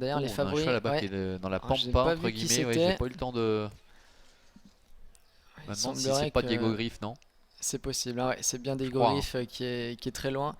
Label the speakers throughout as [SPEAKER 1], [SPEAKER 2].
[SPEAKER 1] D'ailleurs, les favoris.
[SPEAKER 2] Un chat là-bas
[SPEAKER 1] Ouais.
[SPEAKER 2] qui est dans la
[SPEAKER 1] Alors, j'ai
[SPEAKER 2] pampa
[SPEAKER 1] pas
[SPEAKER 2] entre
[SPEAKER 1] vu qui
[SPEAKER 2] guillemets. Ouais,
[SPEAKER 1] c'était.
[SPEAKER 2] j'ai pas eu le temps de.
[SPEAKER 1] Il
[SPEAKER 2] Maintenant, si
[SPEAKER 1] semblerait
[SPEAKER 2] c'est pas
[SPEAKER 1] que
[SPEAKER 2] Diego Griff, non?
[SPEAKER 1] c'est possible. Ah ouais, c'est bien
[SPEAKER 2] Je
[SPEAKER 1] des
[SPEAKER 2] crois, hein.
[SPEAKER 1] Griff qui est très loin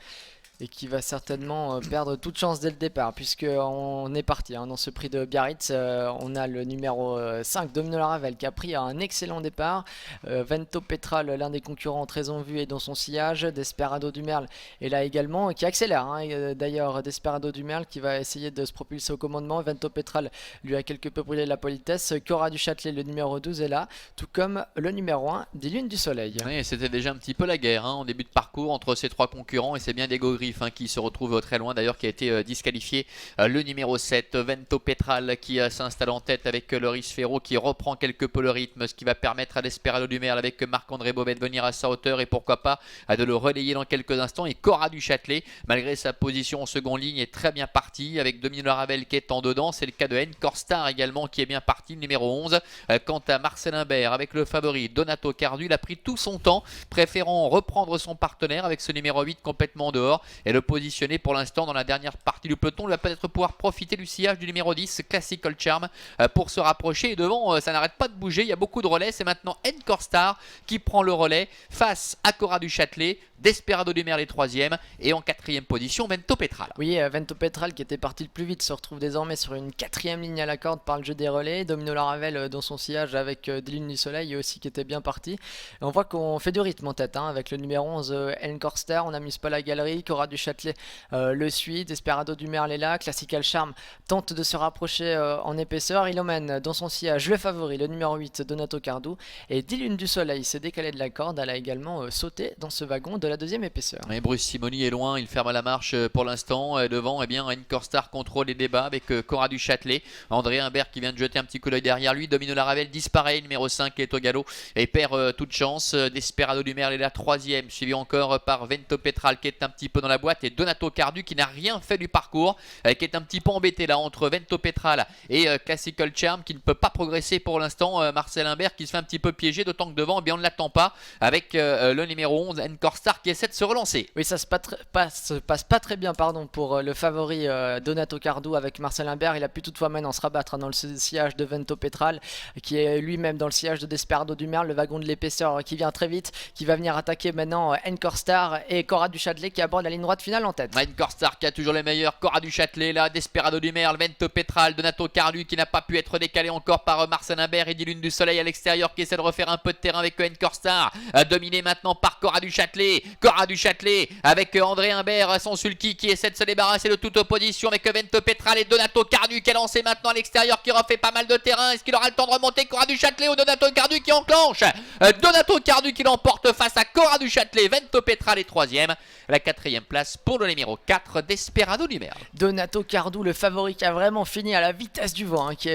[SPEAKER 1] et qui va certainement perdre toute chance dès le départ, puisque on est parti dans ce prix de Biarritz. On a le numéro 5, Domino Laravel, qui a pris un excellent départ. Vento Petral, l'un des concurrents très en vue, est dans son sillage. Desperado du Merle est là également, qui accélère, d'ailleurs, Desperado du Merle qui va essayer de se propulser au commandement. Vento Petral lui a quelque peu brûlé la politesse. Cora du Châtelet, le numéro 12, est là, tout comme le numéro 1 des Lunes du Soleil.
[SPEAKER 2] Oui, c'était déjà un petit peu la guerre en début de parcours entre ces trois concurrents, et c'est bien Diego Griff qui se retrouve très loin d'ailleurs, qui a été disqualifié. Le numéro 7, Vento Petral, qui s'installe en tête avec Loris Ferro, qui reprend quelque peu le rythme, ce qui va permettre à Desperado du Merle avec Marc-André Bobet de venir à sa hauteur et pourquoi pas de le relayer dans quelques instants. Et Cora du Châtelet, malgré sa position en seconde ligne, est très bien parti avec Domino Laravel qui est en dedans. C'est le cas de Encore Star également qui est bien parti, le numéro 11. Quant à Marcel Imbert avec le favori Donato Cardu, il a pris tout son temps, préférant reprendre son partenaire avec ce numéro 8 complètement dehors et le positionner pour l'instant dans la dernière partie du peloton. Il va peut-être pouvoir profiter du sillage du numéro 10, Classical Charm, pour se rapprocher. Et devant, ça n'arrête pas de bouger, il y a beaucoup de relais. C'est maintenant Encore Star qui prend le relais face à Cora du Châtelet. Desperado du Merle est troisième et en quatrième position Vento Petral.
[SPEAKER 1] Oui, Vento Petral qui était parti le plus vite se retrouve désormais sur une quatrième ligne à la corde par le jeu des relais. Domino Laravel dans son sillage avec des Lunes du Soleil aussi qui était bien parti. Et on voit qu'on fait du rythme en tête avec le numéro 11 Encore Star. On n'amuse pas la galerie. Cora du Châtelet le suit. Desperado du Merle est là. Classical Charm tente de se rapprocher en épaisseur. Il emmène dans son sillage le favori, le numéro 8 Donato Cardu. Et 10 Lunes du Soleil s'est décalé de la corde. Elle a également sauté dans ce wagon de la deuxième épaisseur.
[SPEAKER 2] Et Bruce Simoni est loin, il ferme la marche pour l'instant. Devant, Encore Star contrôle les débats avec Cora du Châtelet. André Imbert qui vient de jeter un petit coup d'œil derrière lui. Domino Laravel disparaît, numéro 5 est au galop et perd toute chance. Desperado du Merle est la troisième, suivi encore par Vento Petral qui est un petit peu dans la boîte, et Donato Cardu qui n'a rien fait du parcours, qui est un petit peu embêté là entre Vento Petral et Classical Charm, qui ne peut pas progresser pour l'instant. Marcel Imbert qui se fait un petit peu piéger, d'autant que devant, on ne l'attend pas avec le numéro 11 Encore Star qui essaie de se relancer.
[SPEAKER 1] Oui, ça se passe pas très bien pour le favori Donato Cardu avec Marcel Imbert. Il a pu toutefois maintenant se rabattre dans le sillage de Vento Petral, qui est lui-même dans le sillage de Desperado du Merle, le wagon de l'épaisseur qui vient très vite, qui va venir attaquer maintenant Encore Star et Cora du Châtelet qui aborde la ligne droite finale en tête.
[SPEAKER 2] Encore Star qui a toujours les meilleurs, Cora du Châtelet là, Desperado du Merle, Vento Petral, Donato Cardu qui n'a pas pu être décalé encore par Marcel Imbert, et 10 Lunes du Soleil à l'extérieur qui essaie de refaire un peu de terrain avec Encore Star, dominé maintenant par Cora du Châtelet. Cora du Châtelet avec André Imbert, son sulky qui essaie de se débarrasser de toute opposition avec Vento Petral et Donato Cardu qui est lancé maintenant à l'extérieur, qui refait pas mal de terrain. Est-ce qu'il aura le temps de remonter Cora du Châtelet ou Donato Cardu qui enclenche? Donato Cardu qui l'emporte face à Cora du Châtelet. Vento Petral est troisième. La quatrième place pour le numéro 4, Desperado du Merle.
[SPEAKER 1] Donato Cardu, le favori qui a vraiment fini à la vitesse du vent, qui est